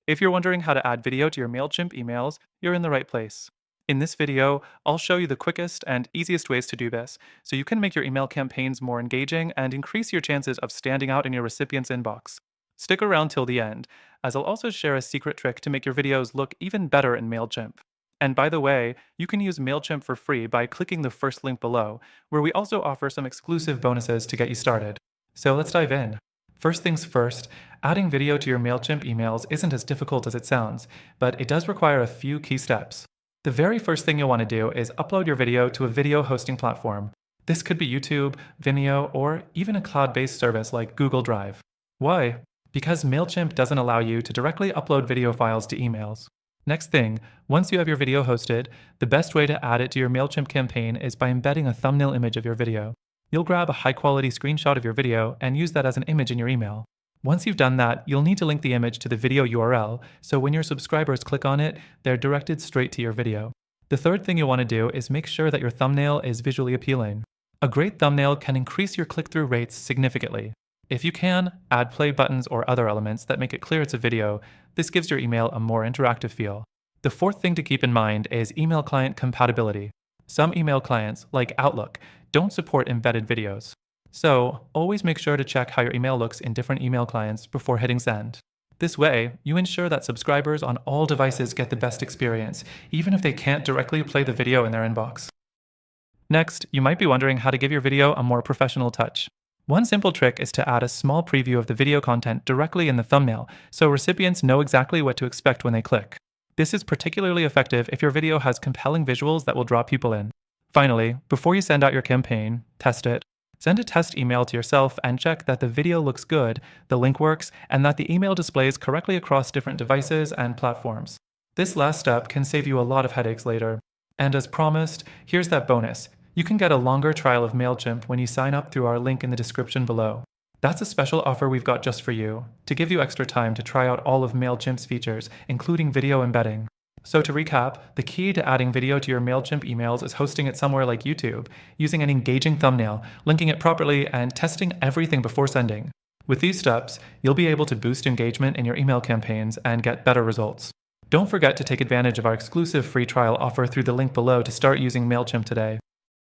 If you're wondering how to add video to your Mailchimp emails, you're in the right place. In this video, I'll show you the quickest and easiest ways to do this, so you can make your email campaigns more engaging and increase your chances of standing out in your recipient's inbox. Stick around till the end, as I'll also share a secret trick to make your videos look even better in Mailchimp. And by the way, you can use Mailchimp for free by clicking the first link below, where we also offer some exclusive bonuses to get you started. So let's dive in. First things first, adding video to your Mailchimp emails isn't as difficult as it sounds, but it does require a few key steps. The very first thing you'll want to do is upload your video to a video hosting platform. This could be YouTube, Vimeo, or even a cloud-based service like Google Drive. Why? Because Mailchimp doesn't allow you to directly upload video files to emails. Next thing, once you have your video hosted, the best way to add it to your Mailchimp campaign is by embedding a thumbnail image of your video. You'll grab a high-quality screenshot of your video and use that as an image in your email. Once you've done that, you'll need to link the image to the video URL, so when your subscribers click on it, they're directed straight to your video. The third thing you'll want to do is make sure that your thumbnail is visually appealing. A great thumbnail can increase your click-through rates significantly. If you can, add play buttons or other elements that make it clear it's a video. This gives your email a more interactive feel. The fourth thing to keep in mind is email client compatibility. Some email clients, like Outlook, don't support embedded videos. So, always make sure to check how your email looks in different email clients before hitting send. This way, you ensure that subscribers on all devices get the best experience, even if they can't directly play the video in their inbox. Next, you might be wondering how to give your video a more professional touch. One simple trick is to add a small preview of the video content directly in the thumbnail, so recipients know exactly what to expect when they click. This is particularly effective if your video has compelling visuals that will draw people in. Finally, before you send out your campaign, test it. Send a test email to yourself and check that the video looks good, the link works, and that the email displays correctly across different devices and platforms. This last step can save you a lot of headaches later. And as promised, here's that bonus. You can get a longer trial of Mailchimp when you sign up through our link in the description below. That's a special offer we've got just for you, to give you extra time to try out all of Mailchimp's features, including video embedding. So to recap, the key to adding video to your Mailchimp emails is hosting it somewhere like YouTube, using an engaging thumbnail, linking it properly, and testing everything before sending. With these steps, you'll be able to boost engagement in your email campaigns and get better results. Don't forget to take advantage of our exclusive free trial offer through the link below to start using Mailchimp today.